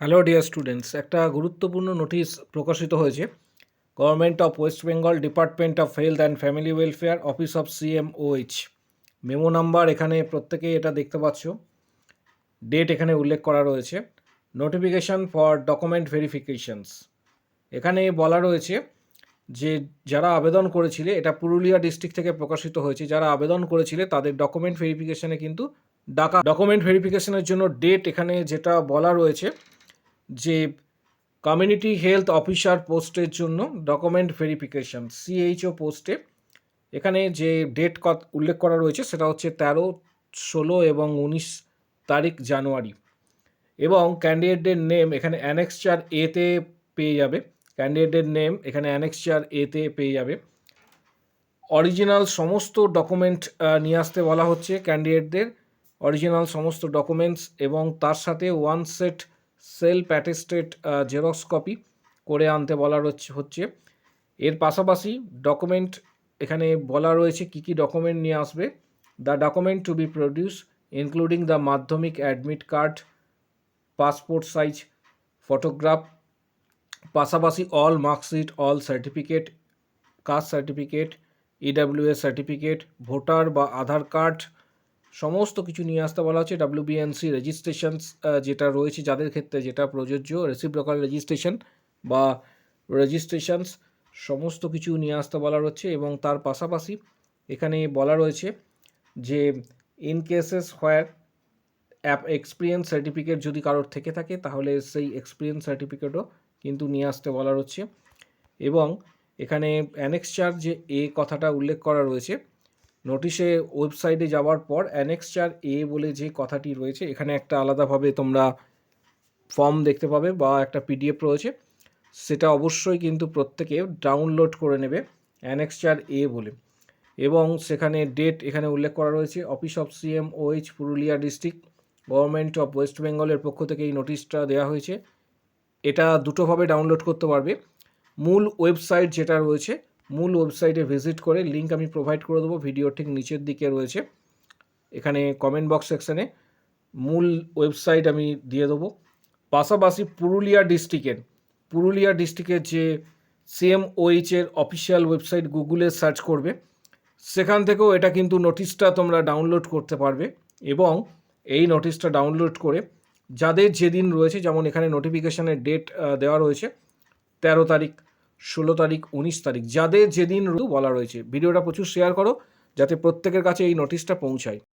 Hello dear students, একটা গুরুত্বপূর্ণ notice প্রকাশিত হয়েছে। Government of West Bengal, department of health and family welfare, office of CMOH. Memo number এখানে প্রত্যেকেই এটা দেখতে পাচ্ছ, ডেট এখানে উল্লেখ করা রয়েছে। নোটিফিকেশন ফর ডকুমেন্ট ভেরিফিকেশনস, এখানে বলা রয়েছে যে যারা আবেদন করেছিলে, এটা পুরুলিয়া ডিস্ট্রিক্ট থেকে প্রকাশিত হয়েছে, যারা আবেদন করেছিলে তাদের ডকুমেন্ট ভেরিফিকেশনে কিন্তু ডকুমেন্ট ভেরিফিকেশনের জন্য ডেট এখানে যেটা বলা রয়েছে যে কমিউনিটি হেলথ অফিসার পোস্টের জন্য ডকুমেন্ট ভেরিফিকেশন সিএইচও পোস্টে এখানে যে ডেট উল্লেখ করা রয়েছে সেটা হচ্ছে 13, 16 এবং 19 তারিখ জানুয়ারি। এবং ক্যান্ডিডেটের নেম এখানে অ্যানেক্সচার এতে পেয়ে যাবে। ক্যান্ডিডেটের নেম এখানে অ্যানেক্সচার এতে পেয়ে যাবে। অরিজিনাল সমস্ত ডকুমেন্ট নিয়ে আসতে বলা হচ্ছে ক্যান্ডিডেটদের, অরিজিনাল সমস্ত ডকুমেন্টস, এবং তার সাথে one set self attested xerox copy করে আনতে বলা হচ্ছে। এর পাশাপাশি ডকুমেন্ট এখানে বলা রয়েছে কী কী ডকুমেন্ট নিয়ে আসবে। The document to be produce including the Madhyamik admit card, passport size photograph, পাশাপাশি all marksheet, all certificate, caste certificate, EWS certificate, voter বা আধার কার্ড, সমস্ত কিছু নিয়ে আসতে বলা হচ্ছে। ডাব্লিউবিএনসি রেজিস্ট্রেশনস যেটা রয়েছে যাদের ক্ষেত্রে যেটা প্রযোজ্য, রেসিপ্রোকাল রেজিস্ট্রেশন বা রেজিস্ট্রেশনস, সমস্ত কিছু নিয়ে আসতে বলা হচ্ছে। এবং তার পাশাপাশি এখানে বলা রয়েছে যে in cases where experience certificate যদি কারোর থেকে থাকে তাহলে সেই এক্সপিরিয়েন্স সার্টিফিকেটও কিন্তু নিয়ে আসতে বলা হচ্ছে। এবং এখানে অ্যানেক্সচার যে এ কথাটা উল্লেখ করা রয়েছে, নোটিশে ওয়েবসাইটে যাওয়ার পর অ্যানেক্সচার এ বলে যে কথাটি রয়েছে, এখানে একটা আলাদাভাবে তোমরা ফর্ম দেখতে পাবে বা একটা পিডিএফ রয়েছে, সেটা অবশ্যই কিন্তু প্রত্যেকে ডাউনলোড করে নেবে অ্যানেক্সচার এ বলে। এবং সেখানে ডেট এখানে উল্লেখ করা রয়েছে। Office of CMOH, Purulia district, government of West বেঙ্গলের পক্ষ থেকে এই নোটিশটা দেওয়া হয়েছে। এটা দুটোভাবে ডাউনলোড করতে পারবে। মূল ওয়েবসাইট যেটা রয়েছে, মূল ওয়েবসাইটে ভিজিট করে, লিঙ্ক আমি প্রোভাইড করে দেবো, ভিডিও ঠিক নিচের দিকে রয়েছে, এখানে কমেন্ট বক্স সেকশানে মূল ওয়েবসাইট আমি দিয়ে দেবো। পাশাপাশি পুরুলিয়া ডিস্ট্রিক্টের যে সিএমওএইচের অফিসিয়াল ওয়েবসাইট গুগলে সার্চ করবে, সেখান থেকেও এটা কিন্তু নোটিশটা তোমরা ডাউনলোড করতে পারবে। এবং এই নোটিশটা ডাউনলোড করে যাদের যেদিন রয়েছে, যেমন এখানে নোটিফিকেশানের ডেট দেওয়া রয়েছে 13 তারিখ, 16 তারিখ, 19 তারিখ, যাদের যেদিন বলা রয়েছে। ভিডিওটা প্রচুর শেয়ার করো যাতে প্রত্যেকের কাছে এই নোটিশটা পৌঁছায়।